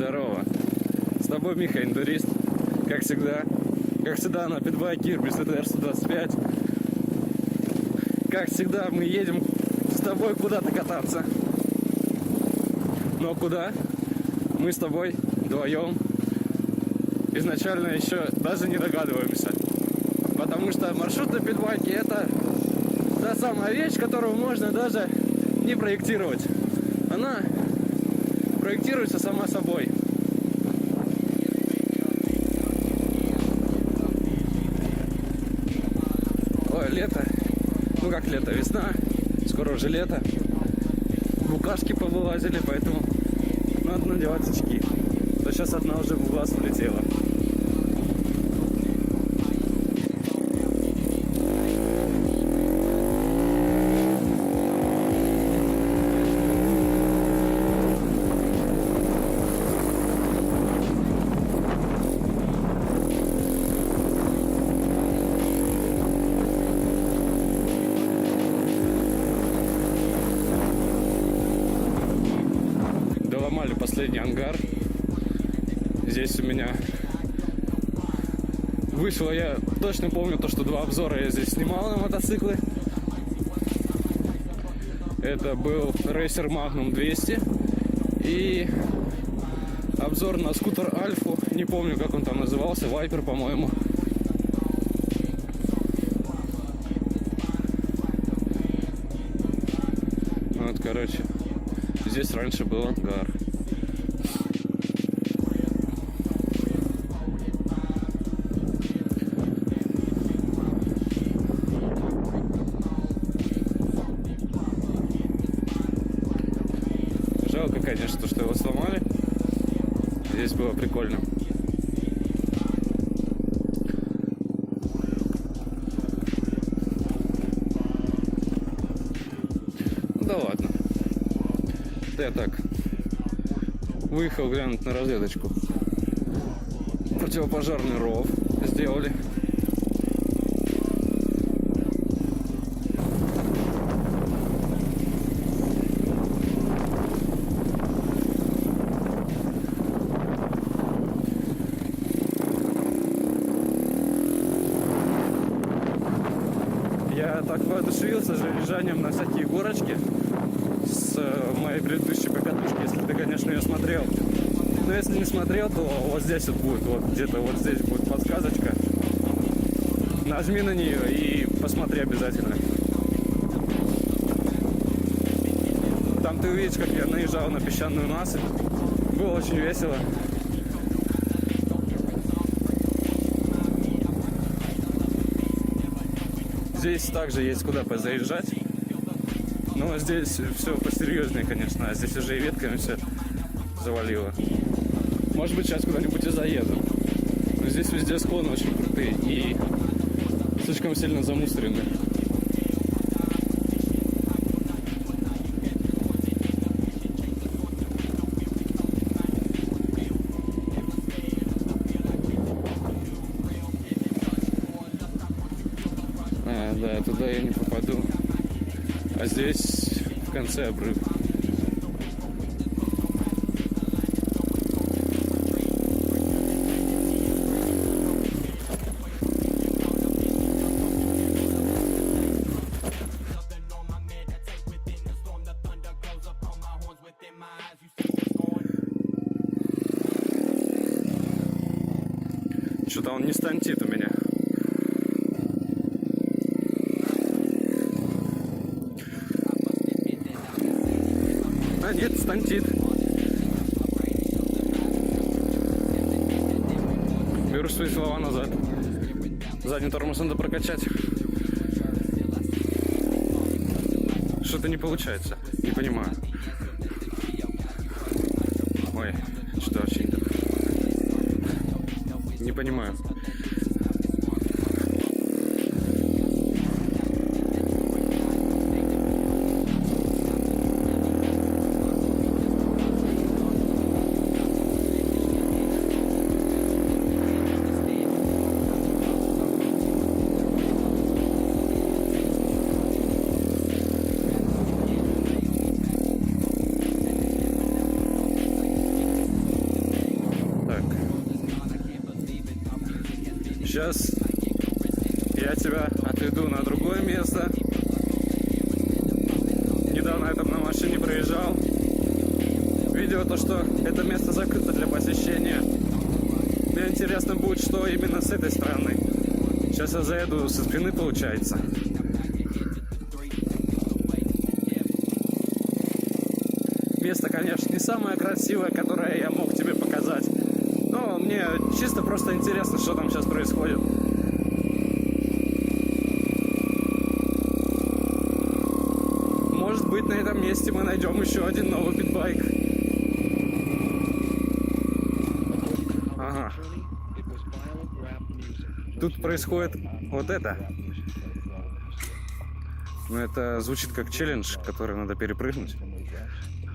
Здорово. С тобой Миха, эндурист. Как всегда. Как всегда на питбайке Ирбис ТТР-125. Как всегда мы едем с тобой куда-то кататься. Но куда? Мы с тобой вдвоем изначально еще даже не догадываемся. Потому что маршрут на питбайке — это та самая вещь, которую можно даже не проектировать. Она проектируется сама собой. Ой, лето. Ну как лето, весна. Скоро уже лето. Букашки повылазили, поэтому надо надевать очки. То сейчас одна уже в глаз влетела. Доломали последний ангар. Здесь у меня вышло, я точно помню то, что 2 обзора я здесь снимал на мотоциклы. Это был Racer Magnum 200 и обзор на скутер Альфу. Не помню, как он там назывался, Viper, по-моему. Вот, короче, здесь раньше был ангар. Жалко, конечно, что его сломали. Здесь было прикольно. Ну да ладно. Да я так выехал глянуть на разведочку. Противопожарный ров сделали. Я так воодушевился заезжанием на всякие горочки с моей предыдущей покатушки, если ты, конечно, ее смотрел. Но если не смотрел, то вот здесь вот будет, вот где-то вот здесь будет подсказочка. Нажми на нее и посмотри обязательно. Там ты увидишь, как я наезжал на песчаную насыпь. Было очень весело. Здесь также есть куда позаезжать. Но здесь все посерьезнее, конечно. А здесь уже и ветками все завалило. Может быть, сейчас куда-нибудь и заеду. Но здесь везде склоны очень крутые и слишком сильно замусорены. Да, туда я не попаду. А здесь в конце обрыв. Что-то он не стантит у меня. А нет, стантит. Беру свои слова назад. Задний тормоз надо прокачать. Что-то не получается. Не понимаю. Ой, что вообще не понимаю. Сейчас я тебя отведу на другое место. Недавно я там на машине проезжал. Видел то, что это место закрыто для посещения. Мне интересно будет, что именно с этой стороны. Сейчас я заеду со спины, получается. Место, конечно, не самое красивое, которое я мог тебе показать. Но мне чисто просто интересно, что там сейчас происходит. Может быть, на этом месте мы найдем еще один новый питбайк. Ага. Тут происходит вот это. Но это звучит как челлендж, который надо перепрыгнуть.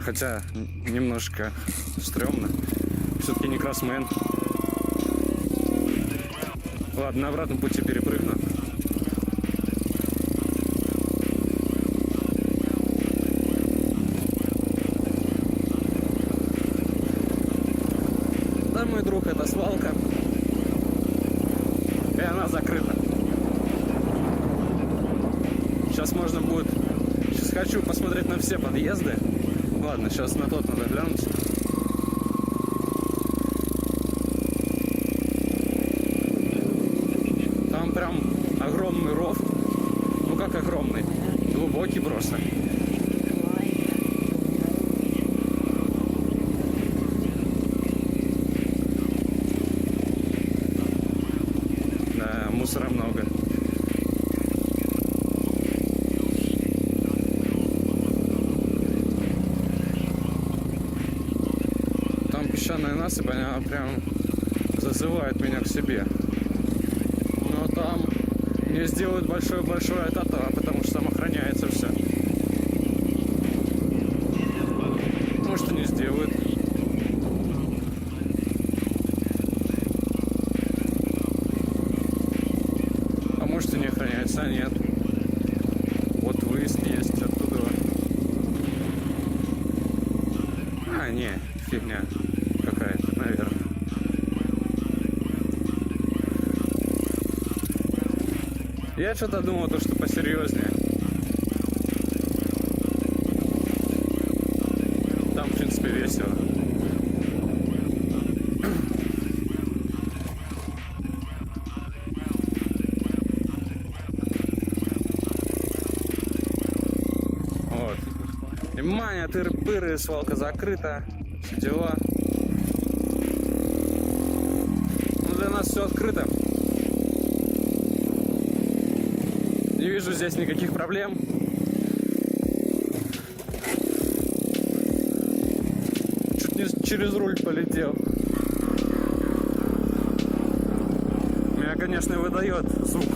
Хотя немножко стрёмно. Все-таки не кроссмен. Ладно, на обратном пути перепрыгну. Да, мой друг, это свалка. И она закрыта. Сейчас можно будет... Сейчас хочу посмотреть на все подъезды. Ладно, сейчас на тот надо глянуть. Там прям огромный ров. Ну как огромный? Глубокий просто. Да, мусора много. Песчаная насыпь, она прям зазывает меня к себе. Но там не сделают большое тата, потому что там охраняется все. Может, и не сделают. А может, и не охраняется, а нет. Вот выезд есть оттуда. А, не, фигня. Какая-то, наверное. Я что-то думал, что посерьезнее. Там, в принципе, весело. Вот. И маня, тыры-пыры, свалка закрыта. Все дела. Для нас все открыто. Не вижу здесь никаких проблем. Чуть не через руль полетел. Меня, конечно, выдает звук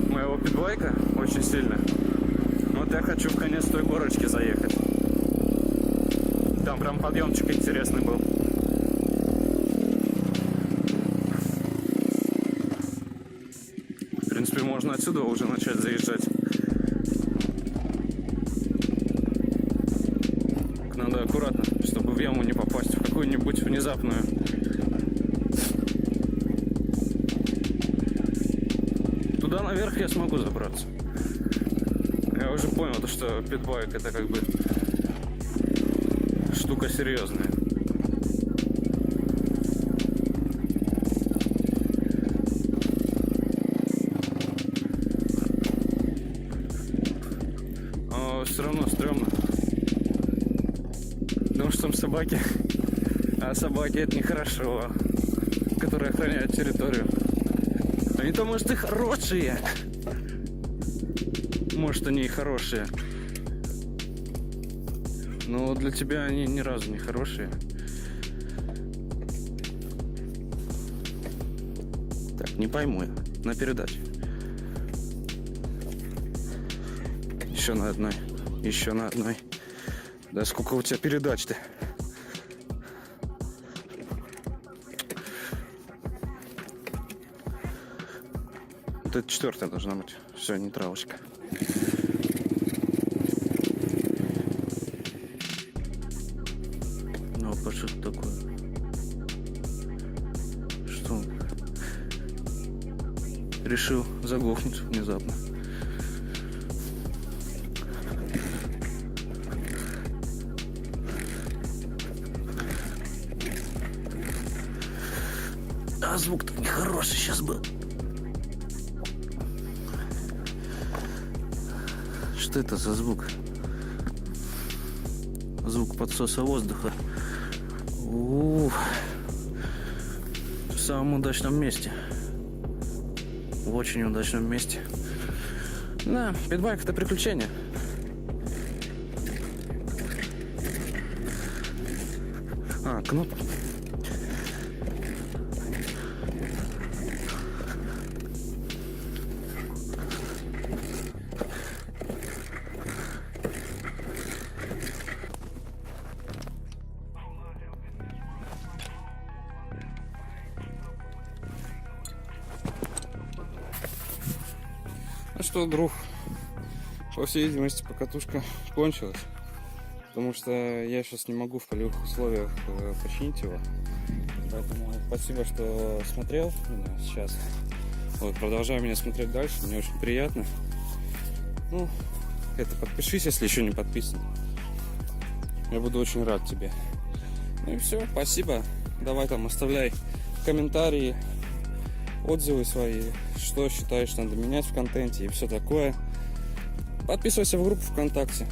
моего питбайка очень сильно. Вот я хочу в конец той горочки заехать. Там прям подъемчик интересный был. В принципе, можно отсюда уже начать заезжать. Надо аккуратно, чтобы в яму не попасть, в какую-нибудь внезапную. Туда наверх я смогу забраться. Я уже понял, что питбайк это как бы штука серьезная. Все равно стрёмно. Потому что там собаки. А собаки это нехорошо. Которые охраняют территорию. Они-то, может, и хорошие. Может, они и хорошие. Но для тебя они ни разу не хорошие. Так, не пойму я. На передаче. Еще на одной. Еще на одной. Да сколько у тебя передач-то? Вот это 4-я должна быть. Все, нейтралочка. Ну, а что это такое? Что? решил заглохнуть внезапно. А звук-то нехороший сейчас был. Что это за звук? Звук подсоса воздуха. Ух. В самом удачном месте. В очень удачном месте. Да, питбайк — это приключение. А, кнопка. Ну что, друг, по всей видимости, покатушка кончилась, потому что я сейчас не могу в полевых условиях починить его. Поэтому спасибо, что смотрел меня сейчас. Вот, продолжай меня смотреть дальше, мне очень приятно. Ну, подпишись, если еще не подписан. Я буду очень рад тебе. Ну и все, спасибо. Давай там оставляй комментарии, отзывы свои, что считаешь надо менять в контенте и все такое. Подписывайся в группу ВКонтакте.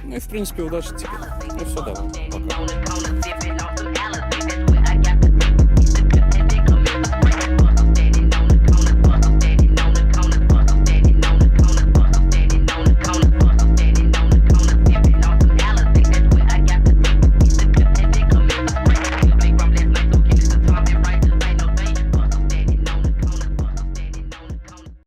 Ну и в принципе удачи тебе. Ну все, давай, пока.